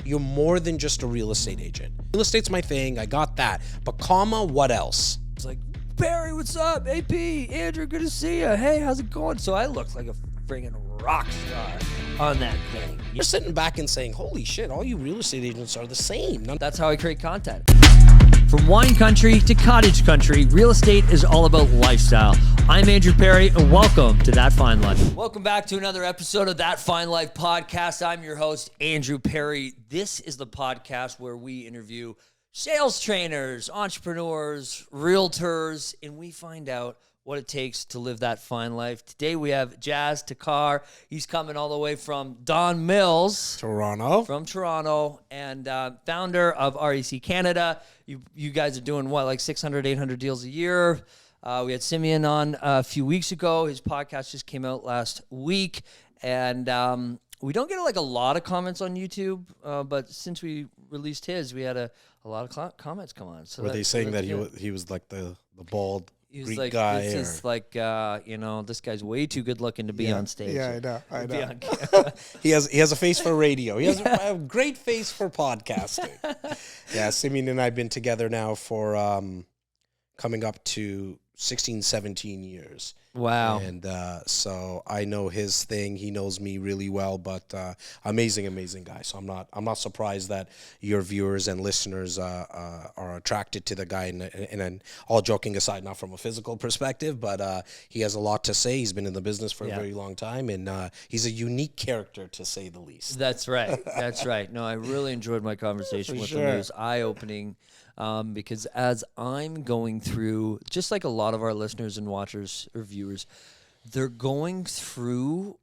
You're more than just a real estate agent. Real estate's my thing. I got that. But what else? It's like, Perry, what's up? AP, Andrew, good to see you. Hey, how's it going? So I look like a friggin' rock star on that thing. You're sitting back and saying, holy shit, all you real estate agents are the same. That's how I create content. From wine country to cottage country, real estate is all about lifestyle. I'm Andrew Perrie, and welcome to That Fine Life. Welcome back to another episode of That Fine Life podcast. I'm your host, Andrew Perrie. This is the podcast where we interview sales trainers, entrepreneurs, realtors, and we find out what it takes to live that fine life. Today we have Jas Takhar. He's coming all the way from Don Mills. Toronto. And founder of REC Canada. You guys are doing what, like 600, 800 deals a year? We had Simeon on a few weeks ago. His podcast just came out last week. And we don't get like a lot of comments on YouTube, but since we released his, we had a lot of comments come on. So were they saying that he was like the bald He was Greek like, guy? this is like, this guy's way too good looking to be on stage. Yeah, I know. He has a face for radio. He has a great face for podcasting. Yeah, Simeon and I have been together now for coming up to 16, 17 years. Wow. And so I know his thing. He knows me really well, but amazing guy. So I'm not surprised that your viewers and listeners are attracted to the guy. And all joking aside, not from a physical perspective, but he has a lot to say. He's been in the business for a very long time, and he's a unique character, to say the least. That's right. That's right. No, I really enjoyed my conversation with him. It was eye-opening. Because as I'm going through, just like a lot of our listeners and watchers or viewers, they're going through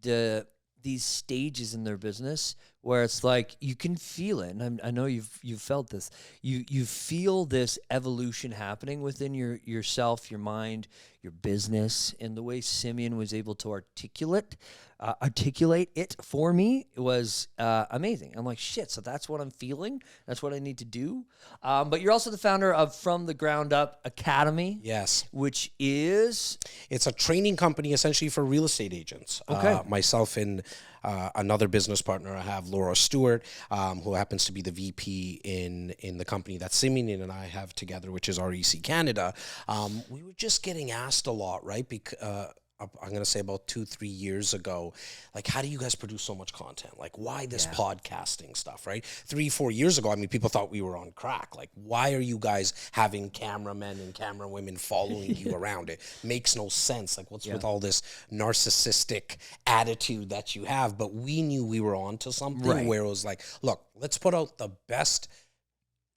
these stages in their business where it's like you can feel it, and I know you've felt this. You feel this evolution happening within yourself, your mind, your business, and the way Simeon was able to articulate it for me was amazing. I'm like, shit, so that's what I'm feeling. That's what I need to do. But you're also the founder of From the Ground Up Academy. Yes. Which is? It's a training company essentially for real estate agents. Okay. Myself and another business partner I have, Laura Stewart, who happens to be the VP in the company that Simeon and I have together, which is REC Canada. We were just getting asked a lot, right? I'm going to say about 2-3 years ago, like, how do you guys produce so much content? Like, why this podcasting stuff, right? 3-4 years ago, I mean, people thought we were on crack. Like, why are you guys having cameramen and camera women following you around? It makes no sense. Like, what's with all this narcissistic attitude that you have? But we knew we were onto something where it was like, look, let's put out the best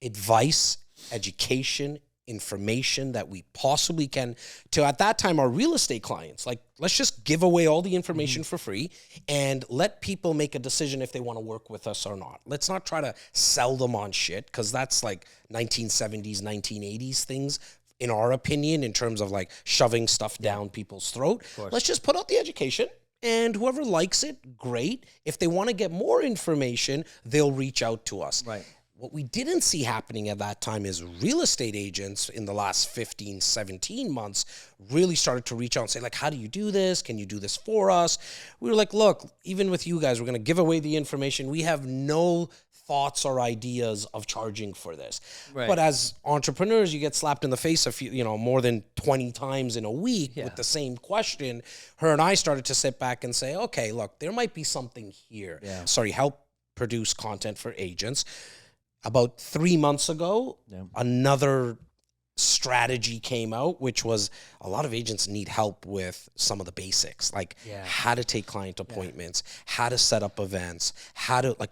advice, education, information that we possibly can to, at that time, our real estate clients. Like, let's just give away all the information for free and let people make a decision if they want to work with us or not. Let's not try to sell them on shit, because that's like 1970s, 1980s things, in our opinion, in terms of like shoving stuff down people's throat. Let's just put out the education, and whoever likes it, great. If they want to get more information, they'll reach out to us. Right. What we didn't see happening at that time is real estate agents in the last 15, 17 months really started to reach out and say, like, how do you do this? Can you do this for us? We were like, look, even with you guys, we're going to give away the information. We have no thoughts or ideas of charging for this. Right. But as entrepreneurs, you get slapped in the face more than 20 times in a week with the same question. Her and I started to sit back and say, okay, look, there might be something here. Help produce content for agents. About 3 months ago, another strategy came out, which was a lot of agents need help with some of the basics, like how to take client appointments, how to set up events,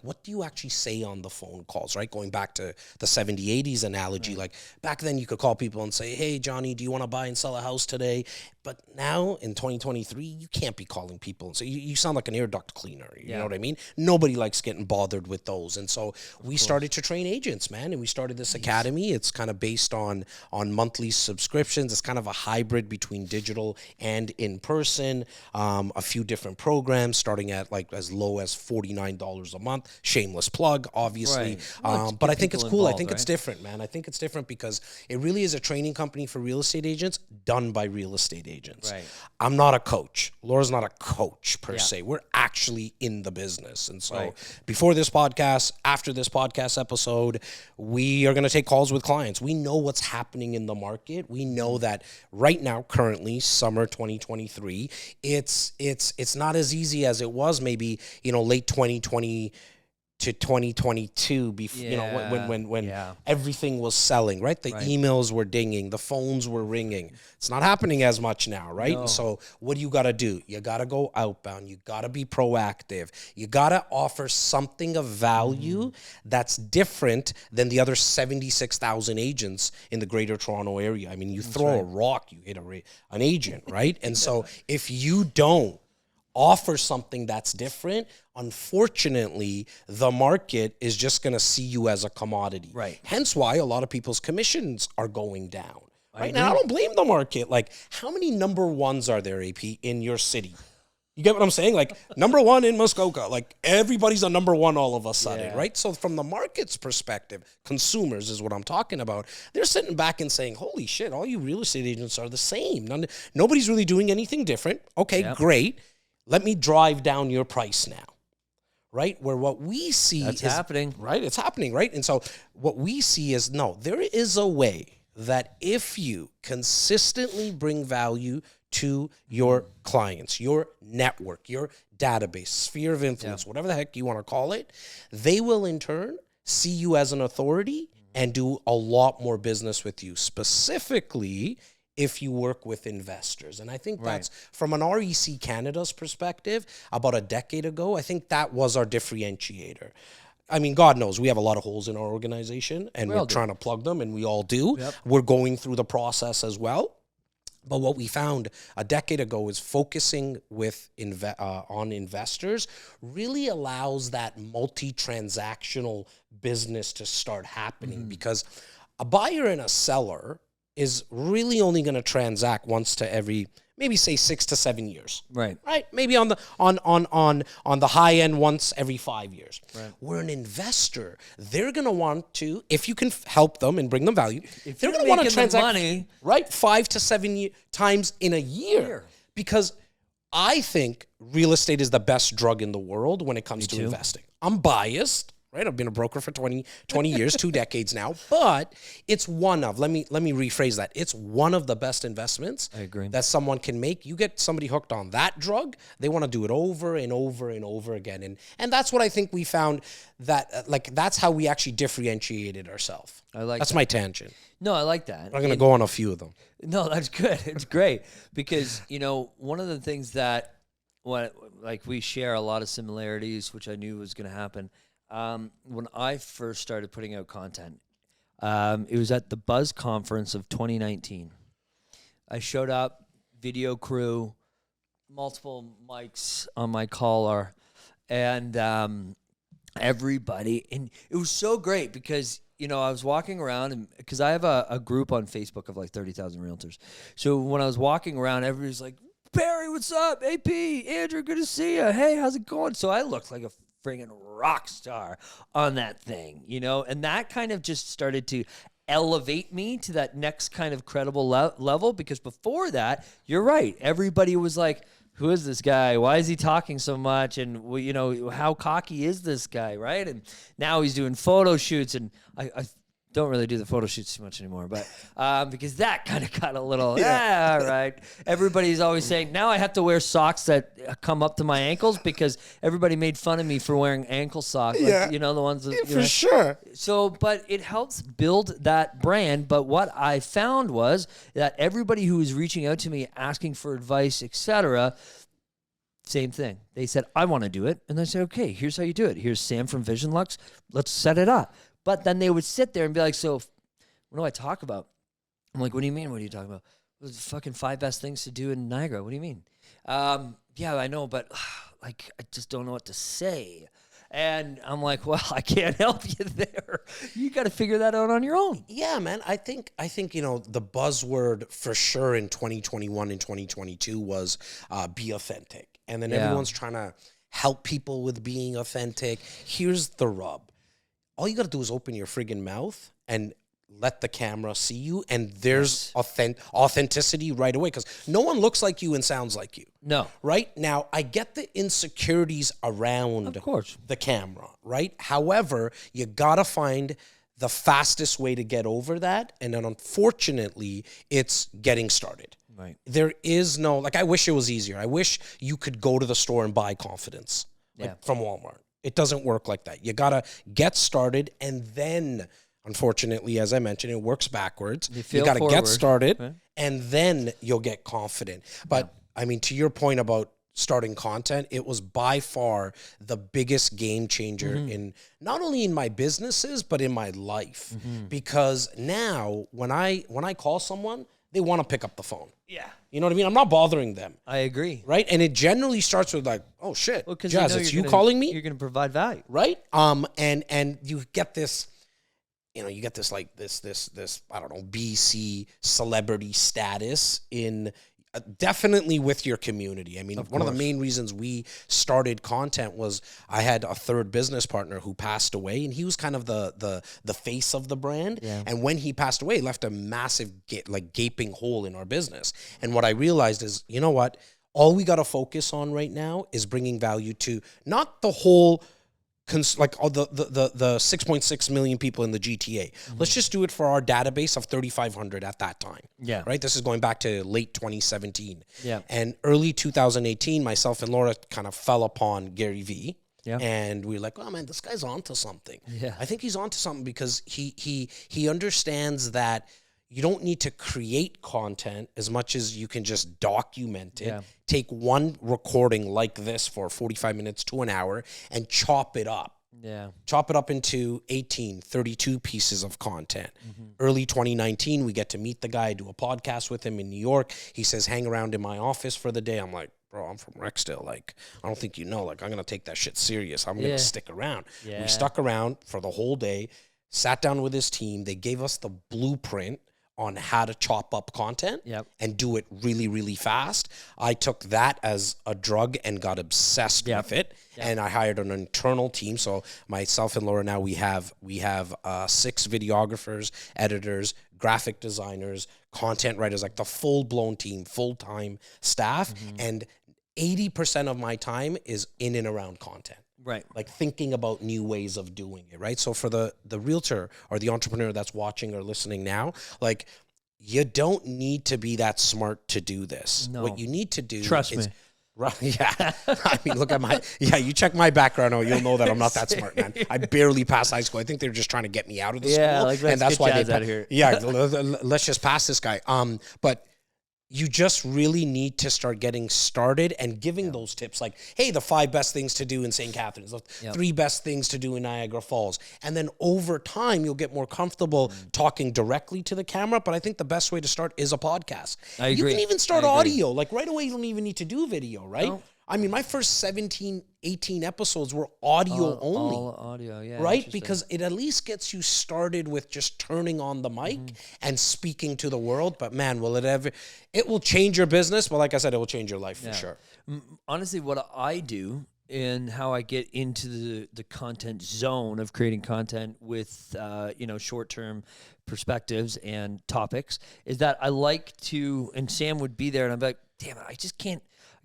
what do you actually say on the phone calls, right? Going back to the 70s, 80s analogy, like back then you could call people and say, hey, Johnny, do you want to buy and sell a house today? But now in 2023, you can't be calling people. And so you sound like an air duct cleaner. You know what I mean? Nobody likes getting bothered with those. And so we started to train agents, man. And we started this academy. It's kind of based on on monthly subscriptions. It's kind of a hybrid between digital and in person. A few different programs starting at like as low as $49 a month. Shameless plug, obviously. But I think it's cool. I think it's different, man. I think it's different because it really is a training company for real estate agents done by real estate agents. Right. I'm not a coach. Laura's not a coach per se. We're actually in the business. And so before this podcast, after this podcast episode, we are going to take calls with clients. We know what's happening in the market. We know that right now, currently, summer 2023, it's not as easy as it was maybe, late 2020 to 2022 before, when everything was selling, right? The emails were dinging, the phones were ringing. It's not happening as much now, right? No. And so what do you got to do? You got to go outbound. You got to be proactive. You got to offer something of value that's different than the other 76,000 agents in the Greater Toronto area. I mean, you throw a rock, you hit an agent, right? And so if you don't offer something that's different, unfortunately, the market is just going to see you as a commodity. Right. Hence why a lot of people's commissions are going down. Right now, I don't blame the market. Like, how many number ones are there, AP, in your city? You get what I'm saying? Like, number one in Muskoka. Like, everybody's a number one all of a sudden, right? So from the market's perspective, consumers is what I'm talking about. They're sitting back and saying, holy shit, all you real estate agents are the same. Nobody's really doing anything different. Okay, great. Let me drive down your price now, right? Where what we see is happening. Right? It's happening, right? And so what we see is, no, there is a way that if you consistently bring value to your clients, your network, your database, sphere of influence, whatever the heck you want to call it, they will in turn see you as an authority and do a lot more business with you, specifically if you work with investors. And I think that's, from an REC Canada's perspective, about a decade ago, I think that was our differentiator. I mean, God knows we have a lot of holes in our organization, and we're trying to plug them, and we all do. Yep. We're going through the process as well. But what we found a decade ago is focusing with on investors really allows that multi-transactional business to start happening, because a buyer and a seller is really only going to transact once to every, maybe say 6 to 7 years. Right. Maybe on the high end once every 5 years. Right. Where an investor, they're going to want to, if you can help them and bring them value, if they're going to want to transact money, 5 to 7 times in a year. Because I think real estate is the best drug in the world when it comes to investing. I'm biased. Right, I've been a broker for 20 years, 2 decades now, but it's one of, let me rephrase that. It's one of the best investments that someone can make. You get somebody hooked on that drug, they want to do it over and over and over again. And that's what I think we found, that that's how we actually differentiated ourselves. That's my tangent. No, I like that. I'm going to go on a few of them. No, that's good. It's great because, one of the things that we share a lot of similarities, which I knew was going to happen. When I first started putting out content, it was at the Buzz Conference of 2019. I showed up, video crew, multiple mics on my collar, and everybody. And it was so great because, I was walking around, and because I have a group on Facebook of like 30,000 realtors. So when I was walking around, everybody's like, Perry, what's up? AP, Andrew, good to see you. Hey, how's it going? So I looked like a friggin' rock star on that thing, and that kind of just started to elevate me to that next kind of credible level, because before that, you're right, everybody was like, who is this guy? Why is he talking so much? And, how cocky is this guy, right? And now he's doing photo shoots, and I don't really do the photo shoots too much anymore, but because that kind of got a little, right. Everybody's always saying, now I have to wear socks that come up to my ankles because everybody made fun of me for wearing ankle socks. Like, the ones that, for sure. So, but it helps build that brand. But what I found was that everybody who was reaching out to me, asking for advice, etc., same thing. They said, I want to do it. And I said, okay, here's how you do it. Here's Sam from Vision Lux. Let's set it up. But then they would sit there and be like, so what do I talk about? I'm like, what do you mean? What are you talking about? The fucking 5 best things to do in Niagara. What do you mean? Yeah, I know, but I just don't know what to say. And I'm like, well, I can't help you there. You got to figure that out on your own. Yeah, man. I think the buzzword for sure in 2021 and 2022 was be authentic. And then everyone's trying to help people with being authentic. Here's the rub. All you got to do is open your friggin' mouth and let the camera see you, and there's authenticity right away, because no one looks like you and sounds like you. No. Right? Now, I get the insecurities around the camera, right? However, you got to find the fastest way to get over that, and then unfortunately, it's getting started. Right. There is no, like, I wish it was easier. I wish you could go to the store and buy confidence from Walmart. It doesn't work like that. You got to get started, and then, unfortunately, as I mentioned, it works backwards. You got to get started, and then you'll get confident. But, I mean, to your point about starting content, it was by far the biggest game changer in not only in my businesses, but in my life. Because now, when I call someone, they want to pick up the phone. Yeah. You know what I mean? I'm not bothering them. I agree. Right? And it generally starts with like, oh shit, Jas, it's you calling me? You're going to provide value. Right? And you get this, like this, I don't know, BC celebrity status in definitely with your community. I mean, one of the main reasons we started content was I had a third business partner who passed away, and he was kind of the face of the brand. Yeah. And when he passed away, it left a massive gaping hole in our business. And what I realized is, you know what? All we got to focus on right now is bringing value to not the whole like all the 6.6 million people in the GTA. Let's just do it for our database of 3,500 at that time. Yeah. Right? This is going back to late 2017. Yeah. And early 2018, myself and Laura kind of fell upon Gary Vee. Yeah. And we were like, oh man, this guy's onto something. Yeah. I think he's onto something because he understands that you don't need to create content as much as you can just document it. Yeah. Take one recording like this for 45 minutes to an hour and chop it up. Yeah. Chop it up into 18, 32 pieces of content. Early 2019, we get to meet the guy, do a podcast with him in New York. He says, hang around in my office for the day. I'm like, bro, I'm from Rexdale. Like, I don't think you know. Like, I'm going to take that shit serious. I'm going to stick around. Yeah. We stuck around for the whole day, sat down with his team. They gave us the blueprint on how to chop up content and do it really, really fast. I took that as a drug and got obsessed with it. And I hired an internal team. So myself and Laura now, we have 6 videographers, editors, graphic designers, content writers, like the full-blown team, full-time staff. And 80% of my time is in and around content. Right. Like thinking about new ways of doing it, right? So for the realtor or the entrepreneur that's watching or listening now, like, you don't need to be that smart to do this. No. What you need to do Trust me. Right, yeah. I mean, look at you check my background, you'll know that I'm not that smart, man. I barely passed high school. I think they're just trying to get me out of the school. Like, and that's why they out of here. Yeah, let's just pass this guy. But you just really need to start getting started and giving those tips like, hey, the 5 best things to do in St. Catharines, the 3 best things to do in Niagara Falls. And then over time, you'll get more comfortable talking directly to the camera. But I think the best way to start is a podcast. I agree. You can even start audio. Like right away, you don't even need to do video, right? No. I mean, my first 17, 18 episodes were audio only. All audio, yeah. Right? Because it at least gets you started with just turning on the mic and speaking to the world. But man, will it ever... It will change your business, but like I said, it will change your life for sure. Honestly, what I do and how I get into the content zone of creating content with, short-term perspectives and topics is that I like to... And Sam would be there and I'm like, damn it, I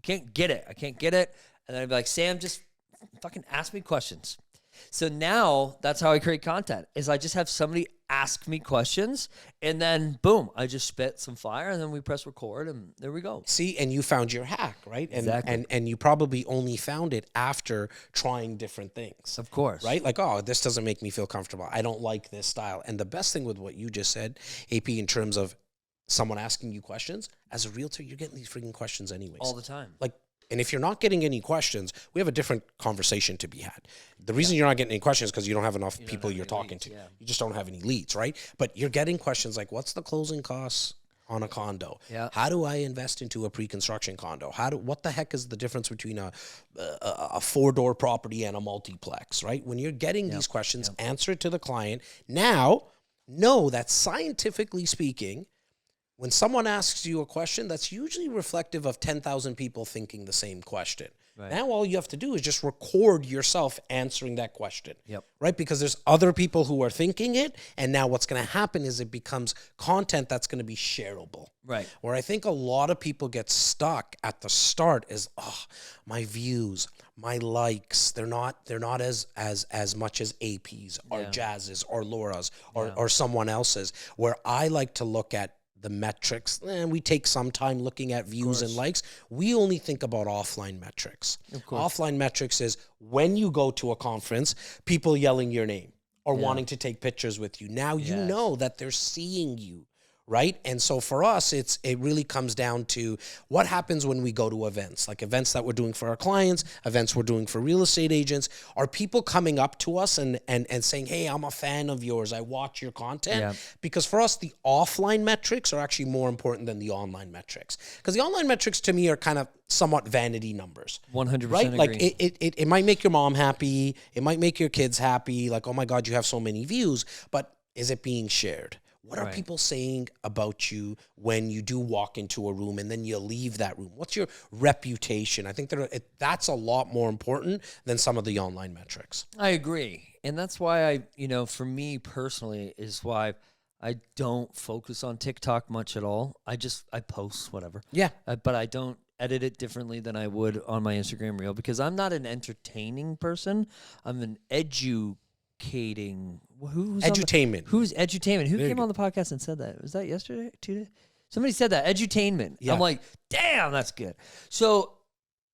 can't get it. And then I'd be like, Sam, just fucking ask me questions. So now that's how I create content is I just have somebody ask me questions and then boom, I just spit some fire and then we press record and there we go. See, and you found your hack, right? Exactly. And you probably only found it after trying different things. Of course. Right? Like, oh, this doesn't make me feel comfortable. I don't like this style. And the best thing with what you just said, AP, in terms of someone asking you questions, as a realtor, you're getting these freaking questions anyways. All the time. Like, and if you're not getting any questions, we have a different conversation to be had. The reason you're not getting any questions is because you don't have enough people you're talking to. Yeah. You just don't have any leads, right? But you're getting questions like, what's the closing costs on a condo? Yeah. How do I invest into a pre-construction condo? What the heck is the difference between a 4-door property and a multiplex, right? When you're getting these questions, answer it to the client. Now, know that scientifically speaking, when someone asks you a question, that's usually reflective of 10,000 people thinking the same question. Right. Now all you have to do is just record yourself answering that question, right? Because there's other people who are thinking it, and now what's going to happen is it becomes content that's going to be shareable. Right. Where I think a lot of people get stuck at the start is, my views, my likes, they're not as much as AP's or Jazz's or Laura's or someone else's. Where I like to look at the metrics, and we take some time looking at views and likes. We only think about offline metrics. Offline metrics is when you go to a conference, people yelling your name or wanting to take pictures with you. Now you know that they're seeing you, right? And so for us, it really comes down to what happens when we go to events, like events that we're doing for our clients, events we're doing for real estate agents. Are people coming up to us and saying, hey, I'm a fan of yours, I watch your content? Yeah. Because for us, the offline metrics are actually more important than the online metrics. Because the online metrics to me are kind of somewhat vanity numbers. 100% right? agree. Like it might make your mom happy, it might make your kids happy, like, oh my God, you have so many views, but is it being shared? What are people saying about you when you do walk into a room and then you leave that room? What's your reputation? I think that's a lot more important than some of the online metrics. I agree. And that's why for me personally, is why I don't focus on TikTok much at all. I post whatever. Yeah. But I don't edit it differently than I would on my Instagram reel, because I'm not an entertaining person. I'm an educating. Who's edutainment? Who's edutainment? Who came on the podcast and said that? Was that yesterday? 2 days? Somebody said that, edutainment. Yeah. I'm like, damn, that's good. So,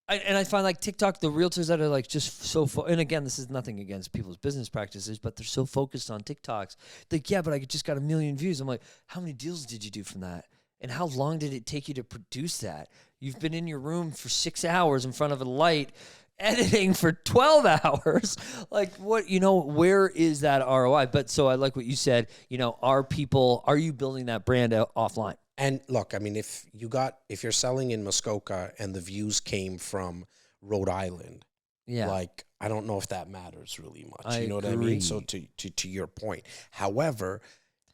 I find like TikTok, the realtors that are like just so, and again, this is nothing against people's business practices, but they're so focused on TikToks. Like, yeah, but I just got 1 million views. I'm like, how many deals did you do from that? And how long did it take you to produce that? You've been in your room for 6 hours in front of a light, editing for 12 hours. Like, what, where is that ROI? But so I like what you said, are you building that brand offline? And look, I mean, if you're selling in Muskoka and the views came from Rhode Island, like, I don't know if that matters really much. You know what I mean? So to your point, however,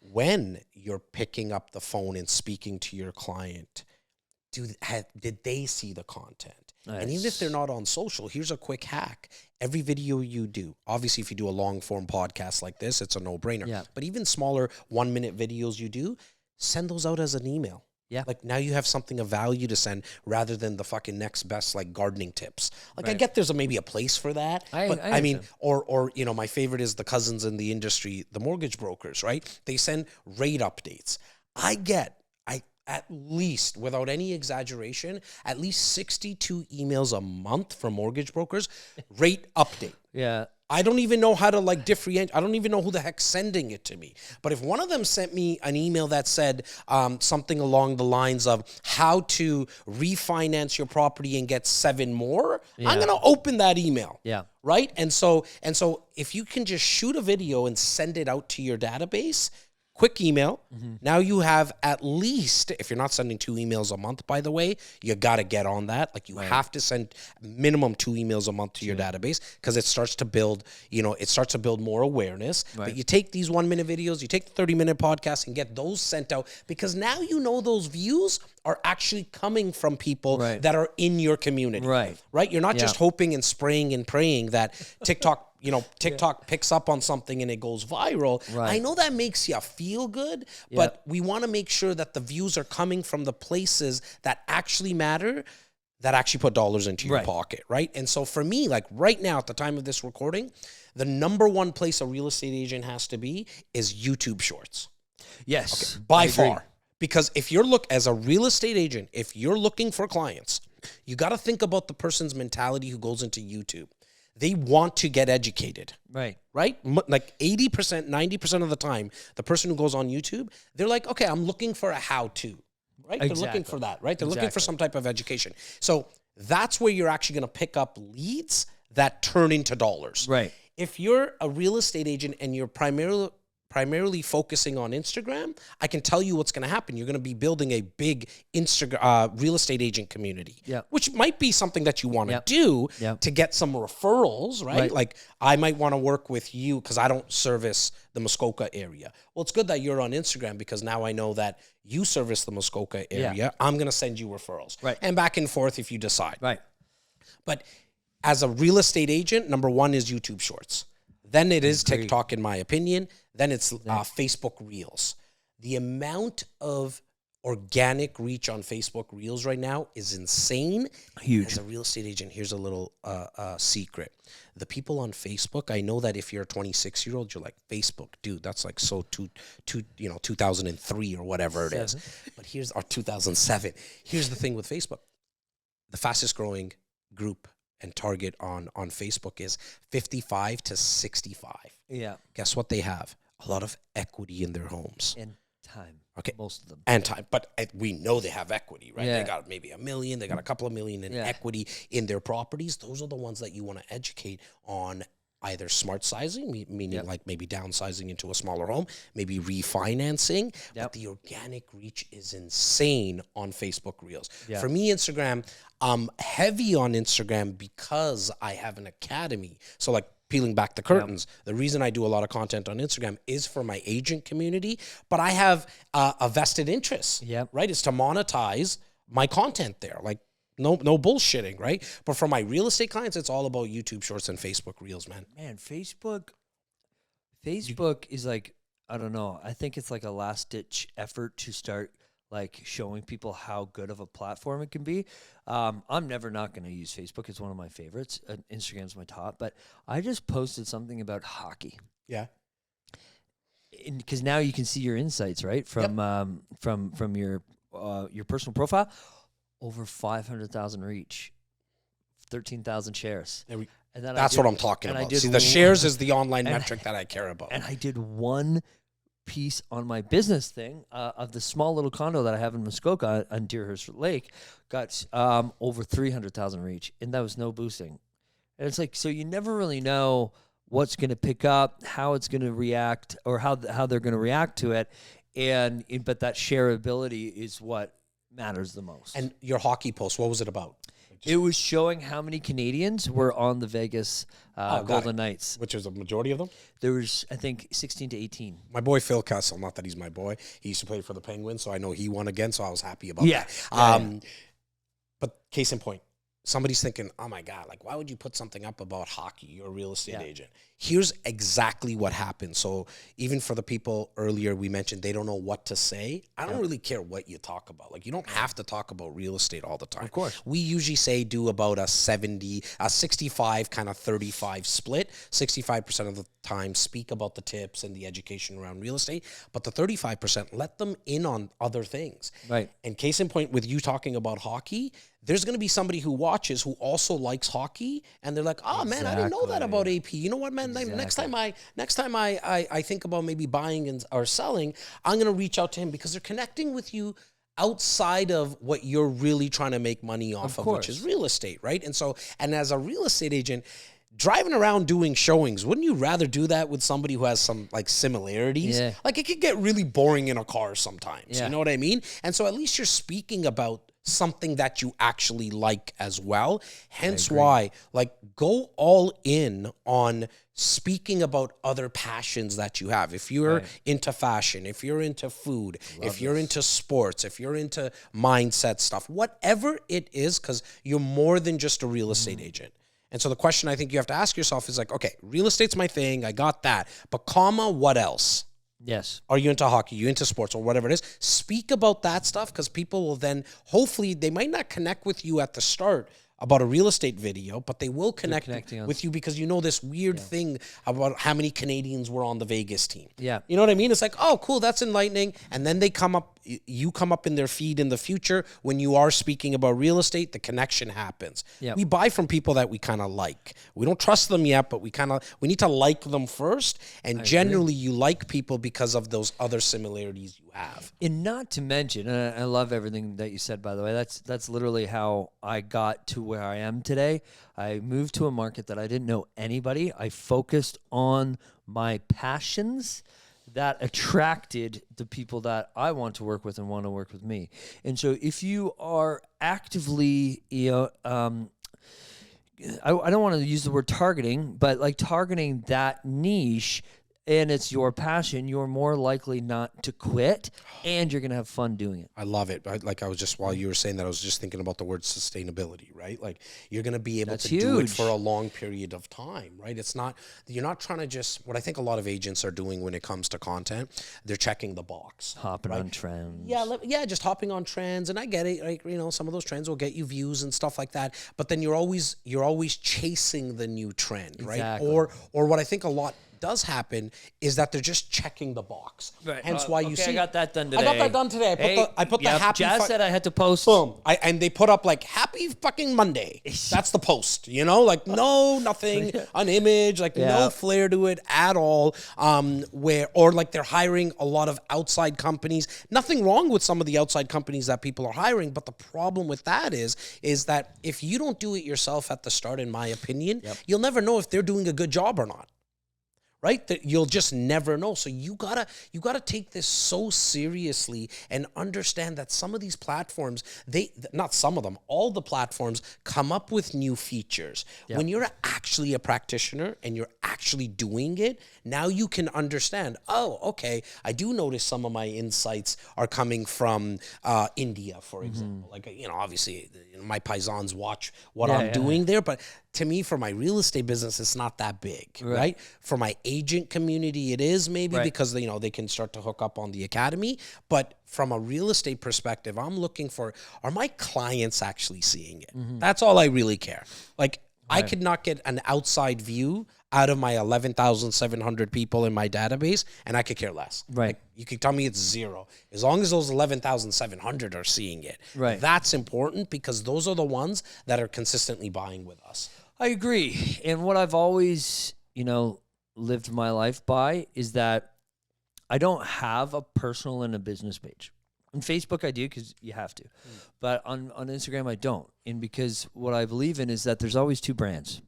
when you're picking up the phone and speaking to your client, did they see the content? Nice. And even if they're not on social, here's a quick hack. Every video you do, obviously if you do a long form podcast like this, it's a no-brainer. Yeah. But even smaller 1-minute videos you do, send those out as an email. Yeah. Like, now you have something of value to send rather than the fucking next best, like, gardening tips. Like, I get there's maybe a place for that. I mean, or my favorite is the cousins in the industry, the mortgage brokers, right? They send rate updates. At least, without any exaggeration, at least 62 emails a month from mortgage brokers, rate update. Yeah. I don't even know how to differentiate. I don't even know who the heck's sending it to me. But if one of them sent me an email that said something along the lines of how to refinance your property and get 7 more, I'm going to open that email. Yeah. Right? And so if you can just shoot a video and send it out to your database, quick email. Mm-hmm. Now you have at least, if you're not sending 2 emails a month, by the way, you got to get on that. Like, you have to send minimum 2 emails a month to your database, because it starts to build, more awareness. Right. But you take these 1-minute videos, you take the 30-minute podcast and get those sent out, because now those views are actually coming from people that are in your community. Right. Right? You're not just hoping and spraying and praying that TikTok picks up on something and it goes viral. Right. I know that makes you feel good, but we want to make sure that the views are coming from the places that actually matter, that actually put dollars into your pocket, right? And so for me, like right now at the time of this recording, the number one place a real estate agent has to be is YouTube Shorts. Yes. Okay, by far. Because if you're as a real estate agent, if you're looking for clients, you got to think about the person's mentality who goes into YouTube. They want to get educated. Right? Like 80%, 90% of the time, the person who goes on YouTube, they're like, okay, I'm looking for a how-to. Right? Exactly. They're looking for that, right? They're looking for some type of education. So that's where you're actually going to pick up leads that turn into dollars. Right. If you're a real estate agent and you're primarily primarily focusing on Instagram, I can tell you what's going to happen. You're going to be building a big real estate agent community, which might be something that you want to do to get some referrals, right? Like I might want to work with you because I don't service the Muskoka area. Well, it's good that you're on Instagram because now I know that you service the Muskoka area. I'm going to send you referrals, and back and forth if you decide. But as a real estate agent, number one is YouTube Shorts. Then it is TikTok, in my opinion. Then it's Facebook Reels. The amount of organic reach on Facebook Reels right now is insane. Huge. As a real estate agent, here's a little secret. The people on Facebook, I know that if you're a 26-year-old, you're like, Facebook, dude, that's like so 2003 or whatever it is. But here's our 2007. Here's the thing with Facebook. The fastest growing group and target on Facebook is 55 to 65. Yeah. Guess what they have? A lot of equity in their homes. And time. Okay. Most of them. And time. But we know they have equity, right? They got maybe $1 million. They got a couple of million in equity in their properties. Those are the ones that you want to educate on either smart sizing, meaning like maybe downsizing into a smaller home, maybe refinancing. But the organic reach is insane on Facebook Reels. For me, Instagram, I'm heavy on Instagram because I have an academy. So like peeling back the curtains, the reason I do a lot of content on Instagram is for my agent community, but I have a vested interest, right? It's to monetize my content there. Like, no bullshitting, right? But for my real estate clients, it's all about YouTube Shorts and Facebook Reels, man. Man, Facebook is like, I don't know. I think it's like a last-ditch effort to start like showing people how good of a platform it can be. I'm never not going to use Facebook. It's one of my favorites. Instagram's my top. But I just posted something about hockey. Yeah. Because now you can see your insights, right? From your personal profile. Over 500,000 reach, 13,000 shares. And that's what I'm talking about. See, the shares is the online metric that I care about. And I did one piece on my business thing of the small little condo that I have in Muskoka on Deerhurst Lake, got over 300,000 reach, and that was no boosting. And it's like, so you never really know what's going to pick up, how it's going to react, or how they're going to react to it, but that shareability is what matters the most. And your hockey post, what was it about? It was showing how many Canadians were on the Vegas Golden Knights. Which is a majority of them? There was, I think, 16 to 18. My boy Phil Kessel, not that he's my boy, he used to play for the Penguins, so I know he won again, so I was happy about that. But case in point, somebody's thinking, oh my God, like why would you put something up about hockey? You're a real estate agent. Here's exactly what happened. So even for the people earlier we mentioned, they don't know what to say. I don't really care what you talk about. Like you don't have to talk about real estate all the time. Of course. We usually say do about a 65 kind of 35 split. 65% of the time speak about the tips and the education around real estate, but the 35% let them in on other things. Right. And case in point with you talking about hockey, there's going to be somebody who watches who also likes hockey, and they're like, "Oh man, I didn't know that about AP. You know what, man? Next time I think about maybe buying or selling, I'm going to reach out to him because they're connecting with you outside of what you're really trying to make money off of, which is real estate, right? And as a real estate agent, driving around doing showings, wouldn't you rather do that with somebody who has some like similarities? Yeah. Like it could get really boring in a car sometimes. You know what I mean? And so at least you're speaking about something that you actually like as well. Hence why, like, go all in on speaking about other passions that you have. If you're into fashion, if you're into food, if you're into sports, if you're into mindset stuff, whatever it is, because you're more than just a real estate agent. And so the question I think you have to ask yourself is like, okay, real estate's my thing. I got that. But what else? Yes. Are you into hockey? You into sports or whatever it is? Speak about that stuff because people will then, hopefully, they might not connect with you at the start about a real estate video, but they will connect with you because you know this weird thing about how many Canadians were on the Vegas team. Yeah. You know what I mean? It's like, oh, cool, that's enlightening. And then you come up in their feed in the future when you are speaking about real estate, the connection happens. Yep. We buy from people that we kind of like. We don't trust them yet, but we need to like them first. And generally you like people because of those other similarities you have. And not to mention, and I love everything that you said, by the way, that's literally how I got to where I am today. I moved to a market that I didn't know anybody. I focused on my passions that attracted the people that I want to work with and want to work with me. And so if you are actively, I don't want to use the word targeting, but like targeting that niche and it's your passion, you're more likely not to quit and you're going to have fun doing it. I love it. While you were saying that, I was just thinking about the word sustainability, right? Like you're going to be able to do it for a long period of time, right? You're not trying to just, what I think a lot of agents are doing when it comes to content, they're checking the box. Hopping on trends. Yeah, just hopping on trends. And I get it. Like, some of those trends will get you views and stuff like that. But then you're always chasing the new trend, right? Exactly. Or what I think a lot does happen is that they're just checking the box. Right. Hence why you see. I got that done today. I got that done today. I put the happy. Jazz said I had to post. Boom. And they put up like happy fucking Monday. That's the post. Like nothing, an image, like no flair to it at all. Or like they're hiring a lot of outside companies. Nothing wrong with some of the outside companies that people are hiring, but the problem with that is that if you don't do it yourself at the start, in my opinion, you'll never know if they're doing a good job or not. Right? That you'll just never know. So you gotta take this so seriously and understand that some of these platforms, not some of them, all the platforms come up with new features. Yep. When you're actually a practitioner and you're actually doing it, now you can understand, oh, okay, I do notice some of my insights are coming from India, for example. Like, obviously my paisans watch what I'm doing there, but to me, for my real estate business, it's not that big, right? For my agent community, it is maybe because, they can start to hook up on the academy. But from a real estate perspective, I'm looking for, are my clients actually seeing it? That's all I really care. Like, I could not get an outside view out of my 11,700 people in my database, and I could care less. Right. Like, you could tell me it's zero. As long as those 11,700 are seeing it. Right. That's important because those are the ones that are consistently buying with us. I agree. And what I've always, lived my life by is that I don't have a personal and a business page. On Facebook, I do because you have to. But on Instagram, I don't. And because what I believe in is that there's always two brands.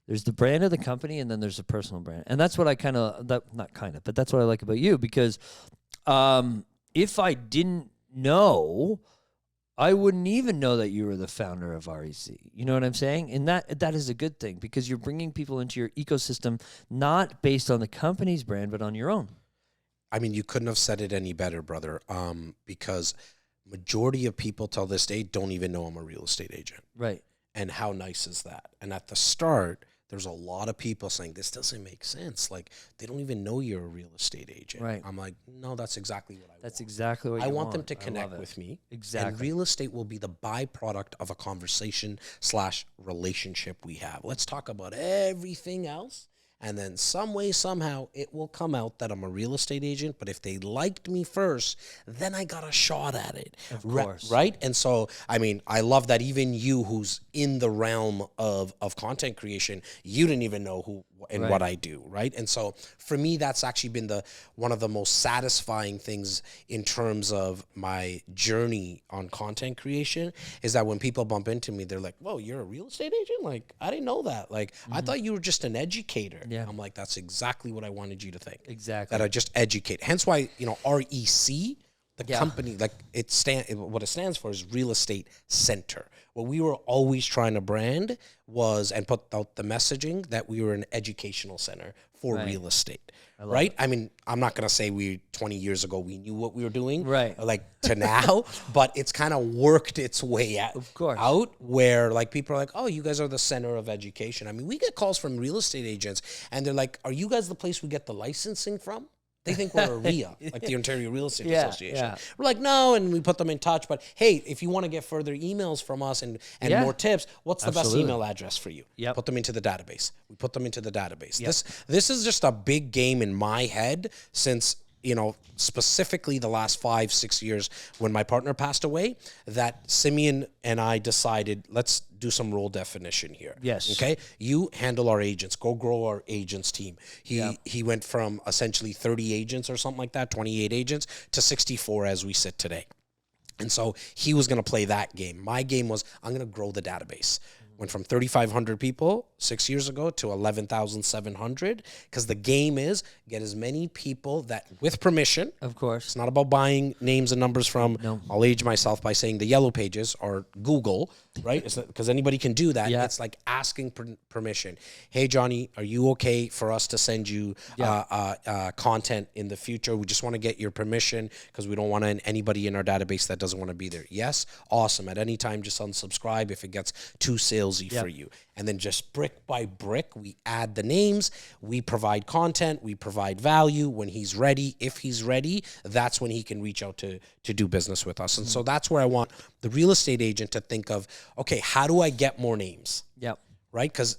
There's the brand of the company, and then there's a personal brand. And that's what I but that's what I like about you. Because if I didn't know, I wouldn't even know that you were the founder of REC. You know what I'm saying? And that is a good thing because you're bringing people into your ecosystem, not based on the company's brand, but on your own. I mean, you couldn't have said it any better, brother, because majority of people till this day don't even know I'm a real estate agent. Right. And how nice is that? And at the start, there's a lot of people saying, this doesn't make sense. Like, they don't even know you're a real estate agent. Right. I'm like, no, that's exactly what I want. That's exactly what I want them to connect with me. Exactly. And real estate will be the byproduct of a conversation/relationship we have. Let's talk about everything else. And then some way, somehow, it will come out that I'm a real estate agent. But if they liked me first, then I got a shot at it. Of course. Right? And so, I mean, I love that even you who's in the realm of content creation, you didn't even know who and what I do, right? And so for me, that's actually been one of the most satisfying things in terms of my journey on content creation is that when people bump into me, they're like, whoa, you're a real estate agent? Like, I didn't know that. Like, I thought you were just an educator. Yeah. I'm like, that's exactly what I wanted you to think. Exactly. That I just educate. Hence why, REC, the company, like what it stands for is Real Estate Center. What we were always trying to brand was, and put out the messaging that we were an educational center for real estate. Right? I mean, I'm not going to say 20 years ago, we knew what we were doing. Right. Like to now, but it's kind of worked its way out. Of course. Out where like people are like, oh, you guys are the center of education. I mean, we get calls from real estate agents and they're like, are you guys the place we get the licensing from? They think we're a RIA, like the Ontario Real Estate Association. Yeah. We're like, no, and we put them in touch. But hey, if you want to get further emails from us and more tips, what's the best email address for you? Yep. Put them into the database. We put them into the database. Yep. This is just a big game in my head since, specifically the last 5-6 years when my partner passed away, that Simeon and I decided, let's do some role definition here. Yes. Okay. You handle our agents, go grow our agents team. He went from essentially 30 agents or something like that, 28 agents to 64 as we sit today. And so he was going to play that game. My game was, I'm going to grow the database, Went from 3,500 people 6 years ago to 11,700, because the game is get as many people that, with permission. Of course. It's not about buying names and numbers from, I'll age myself by saying the Yellow Pages or Google, right? Because anybody can do that. Yeah. It's like asking permission. Hey, Johnny, are you okay for us to send you content in the future? We just want to get your permission because we don't want anybody in our database that doesn't want to be there. Yes? Awesome. At any time, just unsubscribe if it gets too salesy for you. And then just brick by brick, we add the names, we provide content, we provide value. When he's ready, if he's ready, that's when he can reach out to do business with us. And so that's where I want the real estate agent to think of, okay, how do I get more names? Yep. Right? Because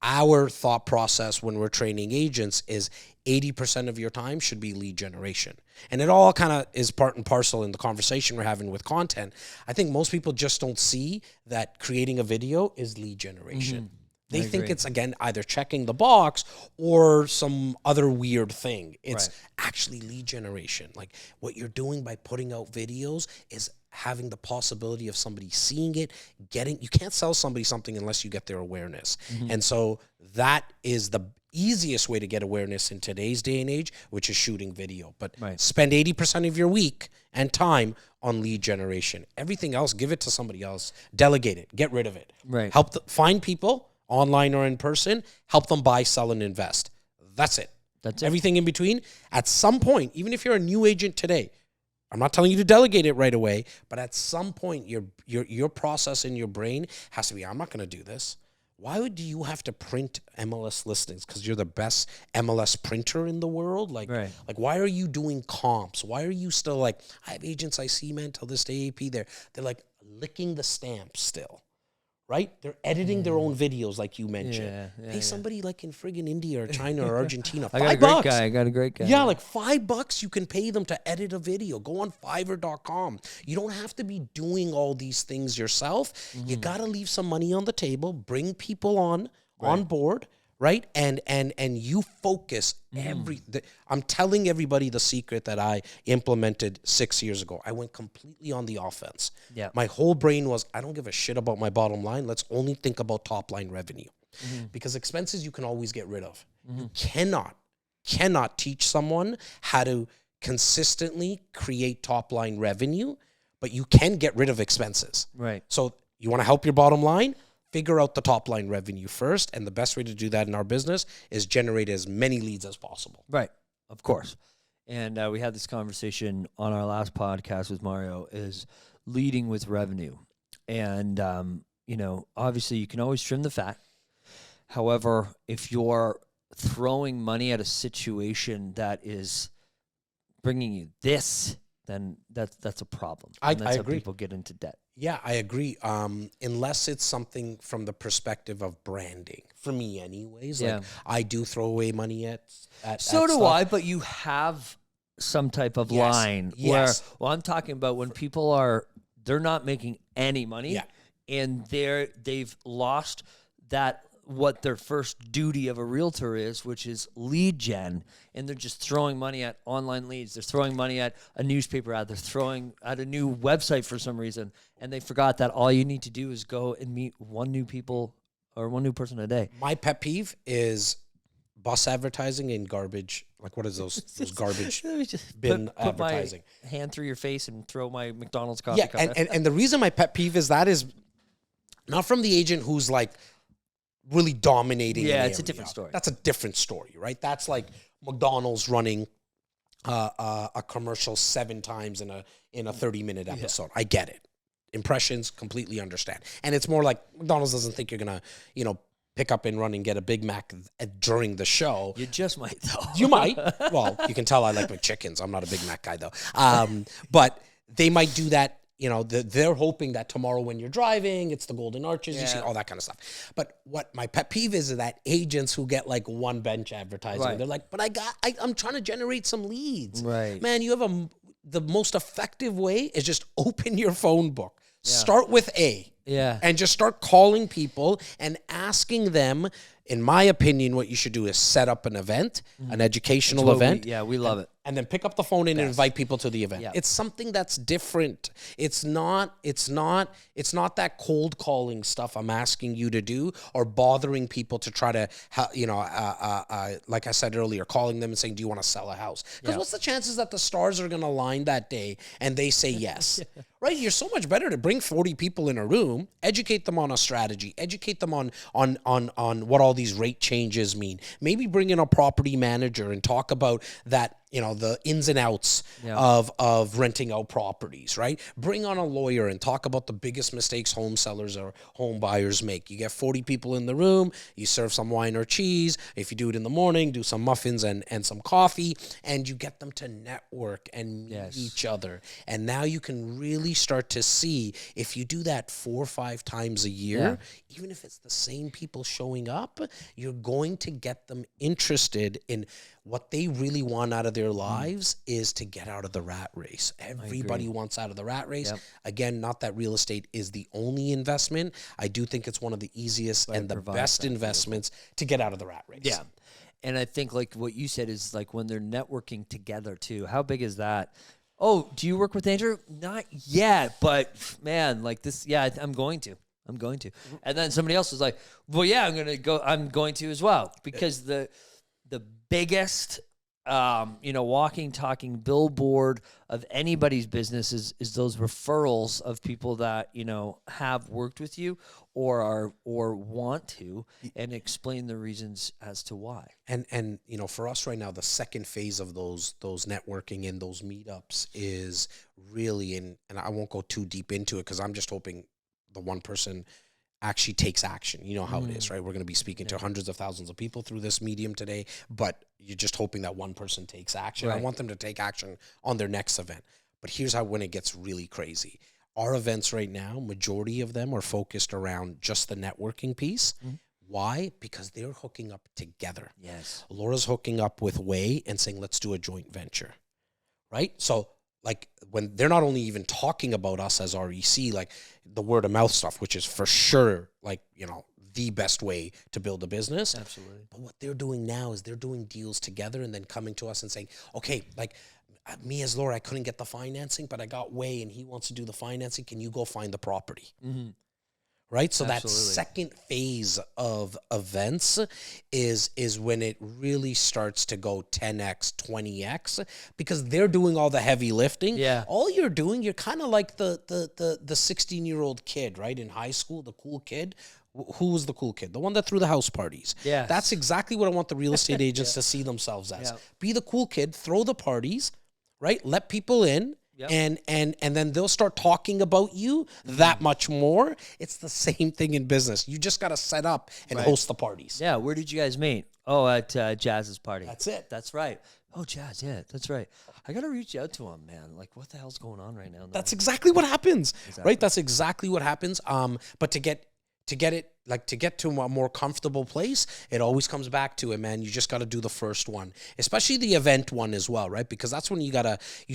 our thought process when we're training agents is 80% of your time should be lead generation. And it all kind of is part and parcel in the conversation we're having with content. I think most people just don't see that creating a video is lead generation. They think it's, again, either checking the box or some other weird thing. It's actually lead generation. Like, what you're doing by putting out videos is having the possibility of somebody seeing it, you can't sell somebody something unless you get their awareness. And so that is the easiest way to get awareness in today's day and age, which is shooting video. But spend 80% of your week and time on lead generation. Everything else, give it to somebody else. Delegate it. Get rid of it. Help find people, online or in person, help them buy, sell, and invest. That's it. Everything in between. At some point, even if you're a new agent today, I'm not telling you to delegate it right away, but at some point, your process in your brain has to be, I'm not going to do this. Why would you have to print MLS listings? Because you're the best MLS printer in the world? Like, why are you doing comps? Why are you still like, I have agents I see, man, till this day, AP, they're like licking the stamps still. Right? They're editing their own videos, like you mentioned. Hey, somebody like in friggin' India or China or Argentina, $5. I got a great guy. Yeah, like $5 you can pay them to edit a video. Go on Fiverr.com. You don't have to be doing all these things yourself. You got to leave some money on the table, bring people on board, right? And you focus I'm telling everybody the secret that I implemented 6 years ago. I went completely on the offense. Yeah. My whole brain was, I don't give a shit about my bottom line. Let's only think about top line revenue. Because expenses you can always get rid of. You cannot teach someone how to consistently create top line revenue, but you can get rid of expenses. Right. So you want to help your bottom line? Figure out the top line revenue first, and the best way to do that in our business is generate as many leads as possible. Right, of course. And we had this conversation on our last podcast with Mario, is leading with revenue. And, obviously you can always trim the fat. However, if you're throwing money at a situation that is bringing you this, then that's a problem. And that's I how agree. people get into debt. Yeah, I agree. Unless it's something from the perspective of branding, for me anyways. Like, I do throw away money at So do stuff. I, but you have some type of line where, I'm talking about when people they're not making any money and they've lost that, what their first duty of a realtor is, which is lead gen, and they're just throwing money at online leads. They're throwing money at a newspaper ad. They're throwing at a new website for some reason, and they forgot that all you need to do is go and meet one new person a day. My pet peeve is bus advertising and garbage. Like, what is those garbage bin advertising? My hand through your face and throw my McDonald's coffee cup. And the reason my pet peeve is that is not from the agent who's like really dominating. Yeah, it's a different story. That's a different story, right? That's like McDonald's running a commercial 7 times in a 30-minute episode. I get it. Impressions, completely understand. And it's more like McDonald's doesn't think you're gonna, pick up and run and get a Big Mac during the show. You just might, though. You might. Well, you can tell I like McChickens. I'm not a Big Mac guy, though. But they might do that. They're hoping that tomorrow when you're driving, it's the Golden Arches, you see all that kind of stuff. But what my pet peeve is that agents who get like one bench advertising, they're like, but I'm trying to generate some leads. Right. Man, you have the most effective way is just open your phone book. Yeah. Start with and just start calling people and asking them. In my opinion, what you should do is set up an event, an educational event. We love it. and then pick up the phone and invite people to the event. Yeah. It's something that's different. It's not that cold calling stuff I'm asking you to do, or bothering people to try to, like I said earlier, calling them and saying, do you want to sell a house? Because what's the chances that the stars are going to align that day and they say yes? Right? You're so much better to bring 40 people in a room, educate them on a strategy, educate them on what all these rate changes mean. Maybe bring in a property manager and talk about that, the ins and outs of renting out properties, right? Bring on a lawyer and talk about the biggest mistakes home sellers or home buyers make. You get 40 people in the room, you serve some wine or cheese. If you do it in the morning, do some muffins and some coffee, and you get them to network and meet each other. And now you can really start to see, if you do that 4 or 5 times a year, even if it's the same people showing up, you're going to get them interested in what they really want out of their lives is to get out of the rat race. Everybody wants out of the rat race. Again, not that real estate is the only investment. I do think it's one of the easiest and the best investments to get out of the rat race. Yeah. And I think like what you said is like when they're networking together too. How big is that? Oh, do you work with Andrew? Not yet, but man, like this, I'm going to. And then somebody else was like, well, yeah, I'm going to as well. Because the biggest, walking, talking billboard of anybody's business is those referrals of people that, have worked with you or want to, and explain the reasons as to why. And for us right now, the second phase of those networking and those meetups is really, and I won't go too deep into it because I'm just hoping the one person actually takes action. You know how it is, right? We're going to be speaking to hundreds of thousands of people through this medium today, but you're just hoping that one person takes action. Right. I want them to take action on their next event. But here's when it gets really crazy. Our events right now, majority of them are focused around just the networking piece. Why? Because they're hooking up together. Yes. Laura's hooking up with Way and saying, let's do a joint venture, right? So like when they're not only even talking about us as REC, like the word of mouth stuff, which is for sure, like, the best way to build a business. Absolutely. But what they're doing now is they're doing deals together and then coming to us and saying, okay, like me as Laura, I couldn't get the financing, but I got Way and he wants to do the financing. Can you go find the property? Right? So that second phase of events is when it really starts to go 10x, 20x, because they're doing all the heavy lifting. Yeah. All you're doing, you're kind of like the 16-year-old kid, right? In high school, the cool kid. Who was the cool kid? The one that threw the house parties. Yeah. That's exactly what I want the real estate agents to see themselves as. Be the cool kid, throw the parties, right? Let people in. Yep. And then they'll start talking about you that much more. It's the same thing in business. You just got to set up and host the parties. Yeah. Where did you guys meet? Oh, at Jazz's party. That's it. That's right. Oh, Jazz. Yeah, that's right. I got to reach out to him, man. Like, what the hell's going on right now? That's exactly what happens, right? That's exactly what happens. But to get to a more comfortable place, it always comes back to it, man. You just got to do the first one, especially the event one as well, right? Because that's when you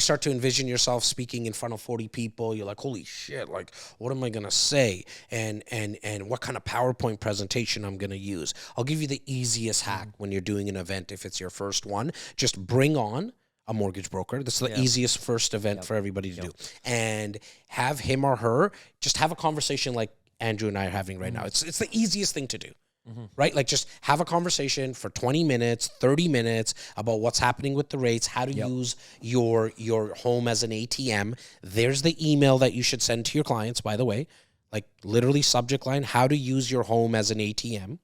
start to envision yourself speaking in front of 40 people. You're like, holy shit, like, what am I going to say? And what kind of PowerPoint presentation I'm going to use. I'll give you the easiest hack when you're doing an event. If it's your first one, just bring on a mortgage broker. This is the easiest first event for everybody to do. And have him or her just have a conversation like Andrew and I are having right now. It's the easiest thing to do, right? Like just have a conversation for 20 minutes, 30 minutes about what's happening with the rates, how to use your home as an ATM. There's the email that you should send to your clients, by the way, like literally subject line, how to use your home as an ATM.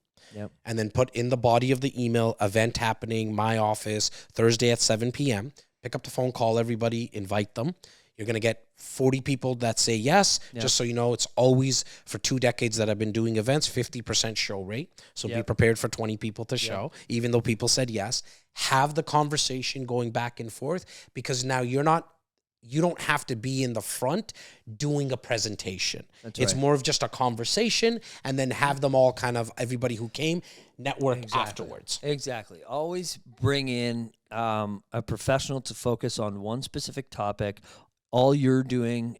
And then put in the body of the email, event happening, my office, Thursday at 7 p.m. Pick up the phone, call everybody, invite them. You're going to get 40 people that say yes. Just so you know, it's always, for 2 decades that I've been doing events, 50% show rate. So be prepared for 20 people to show, even though people said yes. Have the conversation going back and forth, because now you don't have to be in the front doing a presentation. It's more of just a conversation, and then have them all everybody who came, network afterwards. Exactly. Always bring in a professional to focus on one specific topic. All you're doing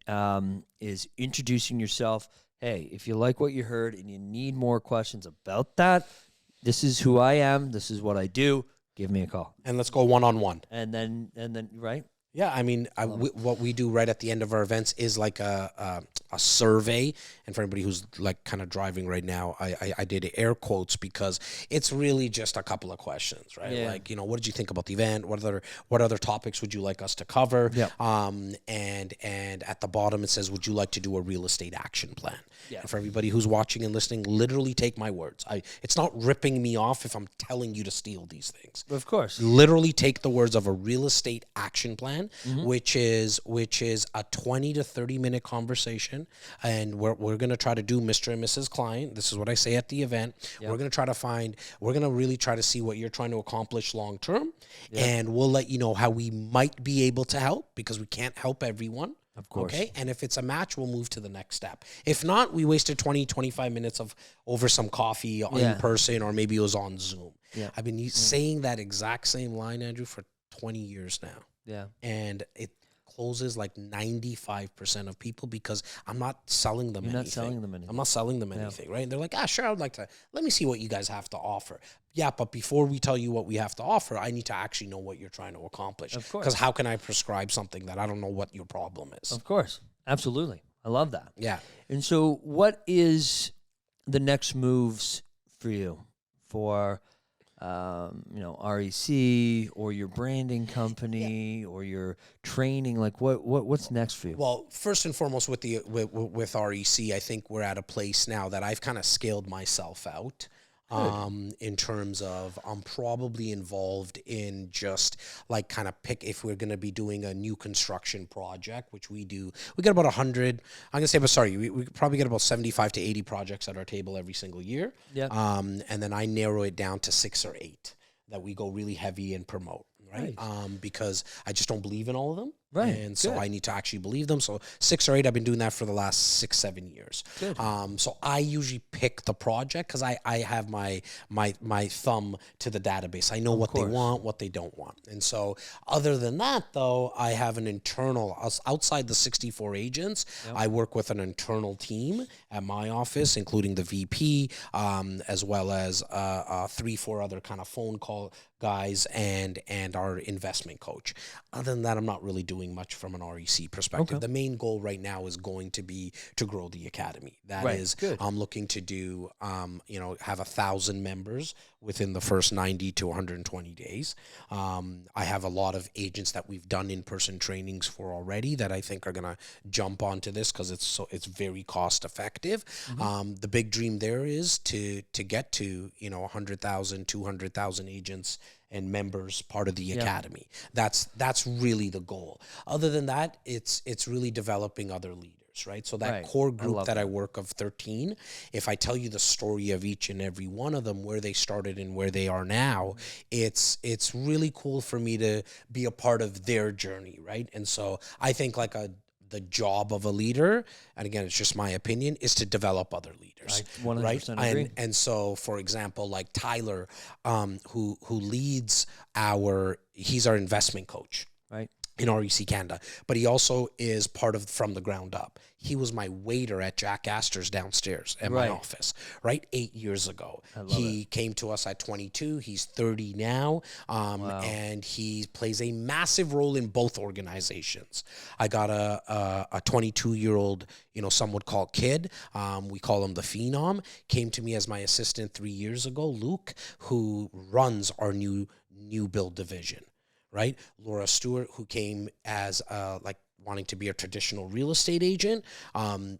is introducing yourself. Hey, if you like what you heard and you need more questions about that, this is who I am. This is what I do. give me a call. And let's go one-on-one. And then, right? Yeah, I mean, what we do right at the end of our events is like a survey. And for anybody who's like kind of driving right now, I did air quotes because it's really just a couple of questions, right? Yeah. Like, what did you think about the event? What other topics would you like us to cover? Yeah. And at the bottom it says, would you like to do a real estate action plan? Yeah. And for everybody who's watching and listening, literally take my words. It's not ripping me off if I'm telling you to steal these things. Of course. Literally take the words of a real estate action plan, Mm-hmm. which is a 20 to 30 minute conversation. And we're going to try to do Mr. and Mrs. Client. This is what I say at the event. Yep. We're going to really try to see what you're trying to accomplish long term. Yep. And we'll let you know how we might be able to help, because we can't help everyone. Of course. Okay. And if it's a match, we'll move to the next step. If not, we wasted 20, 25 minutes over some coffee in person, or maybe it was on Zoom. Yeah. I've been saying that exact same line, Andrew, for 20 years now. Yeah. And it closes like 95% of people, because I'm not selling them anything. You're not selling them anything. I'm not selling them anything, right? And they're like, sure, I'd like to, let me see what you guys have to offer. Yeah, but before we tell you what we have to offer, I need to actually know what you're trying to accomplish. Of course. Because how can I prescribe something that I don't know what your problem is? Of course. Absolutely. I love that. Yeah. And so what is the next moves for you for REC, or your branding company, or your training? Like what's next for you? Well, first and foremost with REC, I think we're at a place now that I've kind of scaled myself out. In terms of I'm probably involved in just like kind of if we're going to be doing a new construction project, which we do. We get about 100, I'm going to say, but sorry, we probably get about 75 to 80 projects at our table every single year. Yeah. And then I narrow it down to 6 or 8 that we go really heavy and promote. Right. Because I just don't believe in all of them. Right. And so I need to actually believe them. So 6 or 8, I've been doing that for the last 6-7 years. Good. So I usually pick the project because I have my thumb to the database. I know what they want, what they don't want. And so other than that, though, I have an internal, outside the 64 agents, I work with an internal team at my office, including the VP, as well as 3-4 other kind of phone call guys and our investment coach. Other than that, I'm not really doing much from an REC perspective. The main goal right now is going to be to grow the academy. That is, good. I'm looking to do, have 1,000 members within the first 90 to 120 days. I have a lot of agents that we've done in-person trainings for already that I think are going to jump onto this because it's very cost effective. Mm-hmm. The big dream there is to get to 100,000, 200,000 agents and members part of the academy. That's really the goal. Other than that, it's really developing other leaders, right? So that core group that I work of 13, if I tell you the story of each and every one of them, where they started and where they are now, it's really cool for me to be a part of their journey, right? And so I think the job of a leader, and again, it's just my opinion, is to develop other leaders. I 100% agree. And so, for example, like Tyler, who leads he's our investment coach. Right. In REC Canada, but he also is part of From the Ground Up. He was my waiter at Jack Astor's downstairs at my office, 8 years ago. He came to us at 22. He's 30 now, and he plays a massive role in both organizations. I got a 22-year-old, some would call kid. We call him the Phenom. Came to me as my assistant 3 years ago, Luke, who runs our new build division. Right, Laura Stewart, who came as wanting to be a traditional real estate agent,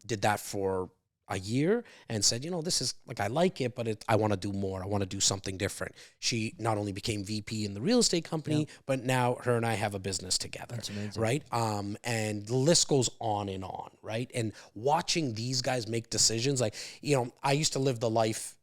did that for a year and said, this is I like it, but I want to do more. I want to do something different. She not only became VP in the real estate company, but now her and I have a business together. That's amazing. Right. And the list goes on and on. Right. And watching these guys make decisions, I used to live the life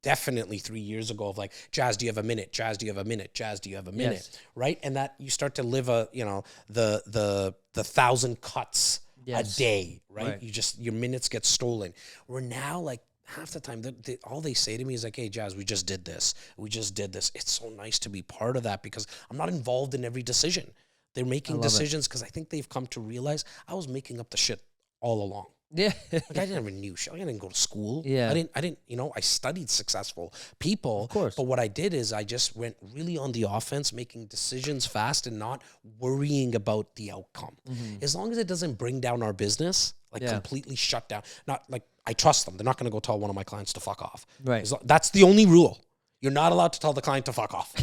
definitely 3 years ago of Jas, do you have a minute? Jas, do you have a minute? Jas, do you have a minute? Yes. Right. And that you start to live the 1,000 cuts a day, right? Your minutes get stolen. We're now half the time, all they say to me is hey, Jas, we just did this. It's so nice to be part of that because I'm not involved in every decision. They're making decisions because I think they've come to realize I was making up the shit all along. Yeah. Like I never knew shit. I didn't go to school. Yeah. I didn't, I studied successful people. Of course. But what I did is I just went really on the offense, making decisions fast and not worrying about the outcome. As long as it doesn't bring down our business, like completely shut down. Not like I trust them. They're not going to go tell one of my clients to fuck off. Right. That's the only rule. You're not allowed to tell the client to fuck off.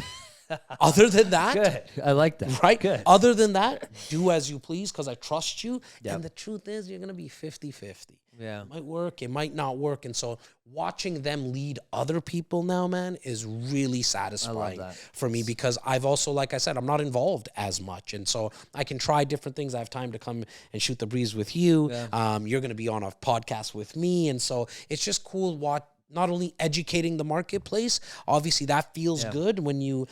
Other than that, Good. I like that. right? Good. Other than that, do as you please because I trust you. Yep. And the truth is, you're going to be 50-50. Yeah. It might work, it might not work. And so watching them lead other people now, man, is really satisfying for me because I've also, like I said, I'm not involved as much. And so I can try different things. I have time to come and shoot the breeze with you. Yeah. You're going to be on a podcast with me. And so it's just cool not only educating the marketplace, obviously that feels good when you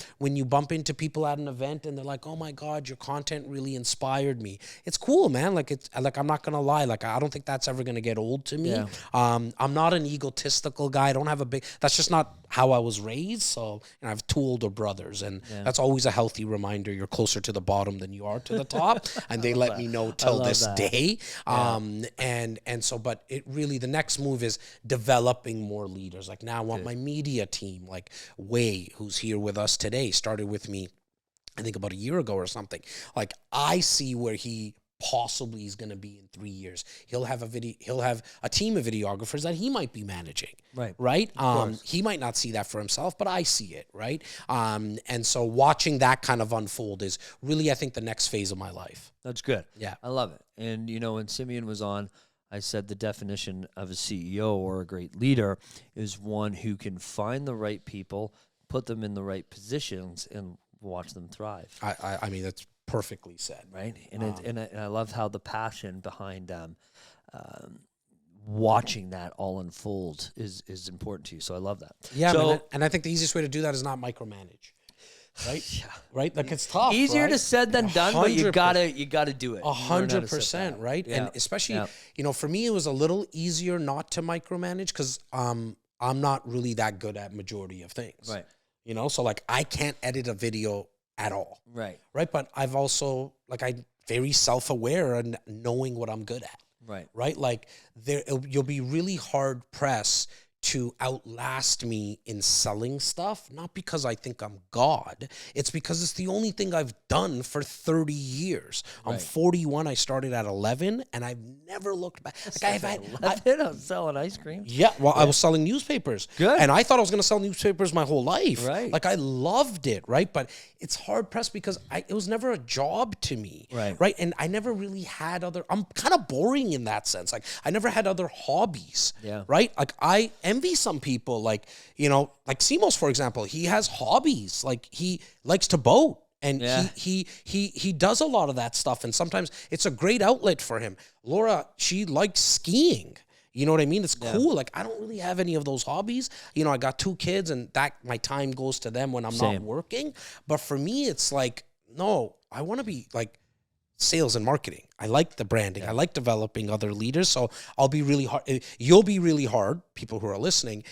bump into people at an event and they're like, oh my God, your content really inspired me. It's cool, man. Like I'm not gonna lie. Like I don't think that's ever gonna get old to me. Yeah. I'm not an egotistical guy. I don't have that's just not how I was raised. So I have 2 older brothers and that's always a healthy reminder. You're closer to the bottom than you are to the top. And they let me know till this day. Yeah. And so, but it really, the next move is developing more leaders. Like now I want my media team, like Wei, who's here with us today, started with me, I think about a year ago or something. Like I see where he possibly is going to be in 3 years. He'll have a team of videographers that he might be managing. Right. He might not see that for himself, but I see it. Right. And so watching that kind of unfold is really, I think, the next phase of my life. That's good. Yeah. I love it. And when Simeon was on, I said the definition of a CEO or a great leader is one who can find the right people, put them in the right positions, and watch them thrive. I mean, that's perfectly said. Right? And I love how the passion behind watching that all unfold is important to you. So I love that. Yeah, so, and I think the easiest way to do that is not micromanage. Right? Yeah. Right? Like it's tough. Easier to said than done, but you gotta do it. 100%, right? Yeah. And especially, for me, it was a little easier not to micromanage because I'm not really that good at majority of things. Right. So like I can't edit a video at all. Right. Right. But I've also I'm very self-aware and knowing what I'm good at. Right. Right. Like you'll be really hard pressed to outlast me in selling stuff, not because I think I'm God. It's because it's the only thing I've done for 30 years. Right. I'm 41. I started at 11, and I've never looked back. Like I'm selling ice cream. Yeah, well, I was selling newspapers. Good. And I thought I was going to sell newspapers my whole life. Right. Like I loved it, right? But it's hard pressed because it was never a job to me. Right. And I never really had I'm kind of boring in that sense. Like I never had other hobbies. Yeah. Right. Like I envy some people, like Simos, for example. He has hobbies. Like he likes to boat. And he does a lot of that stuff. And sometimes it's a great outlet for him. Laura, she likes skiing. You know what I mean? It's cool. Like I don't really have any of those hobbies. I got 2 kids and my time goes to them when I'm not working. But for me, it's like, no, I want to be like sales and marketing. I like the branding. I like developing other leaders. So I'll be really hard. You'll be really hard, people who are listening,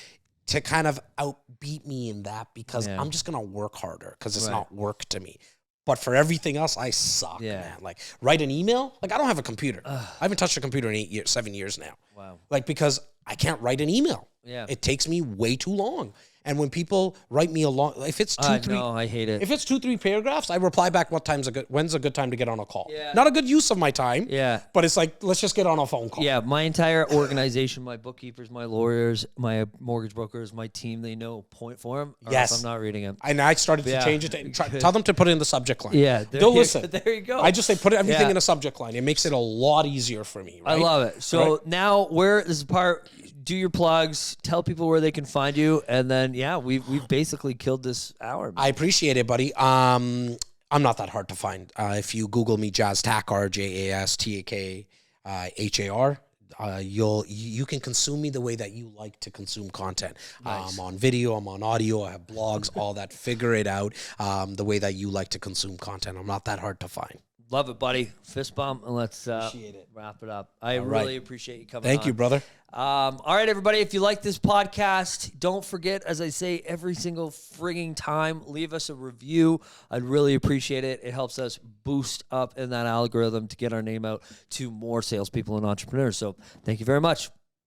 to kind of outbeat me in that because I'm just going to work harder because it's not work to me. But for everything else, I suck, man. Like write an email. Like I don't have a computer. I haven't touched a computer in 7 years now. Wow. Like because I can't write an email. Yeah. It takes me way too long. And when people write me if it's 2-3, no, I hate it. If it's 2-3 paragraphs, I reply back when's a good time to get on a call. Yeah. Not a good use of my time. Yeah. But it's like, let's just get on a phone call. Yeah, my entire organization, my bookkeepers, my lawyers, my mortgage brokers, my team, they know point form. Yes. I'm not reading them. And I started to change it. Tell them to put it in the subject line. Yeah. They'll listen. There you go. I just say put everything in a subject line. It makes it a lot easier for me. Right? I love it. So now this is the part, do your plugs, tell people where they can find you, and then we've basically killed this hour. Man. I appreciate it, buddy. I'm not that hard to find. If you Google me, Jas Takhar, JASTAKHAR, you can consume me the way that you like to consume content. Nice. I'm on video, I'm on audio, I have blogs, all that. Figure it out the way that you like to consume content. I'm not that hard to find. Love it, buddy. Fist bump, and let's wrap it up. I really appreciate you coming on. Thank you, brother. All right, everybody, if you like this podcast, don't forget, as I say every single frigging time, leave us a review. I'd really appreciate it. It helps us boost up in that algorithm to get our name out to more salespeople and entrepreneurs. So thank you very much.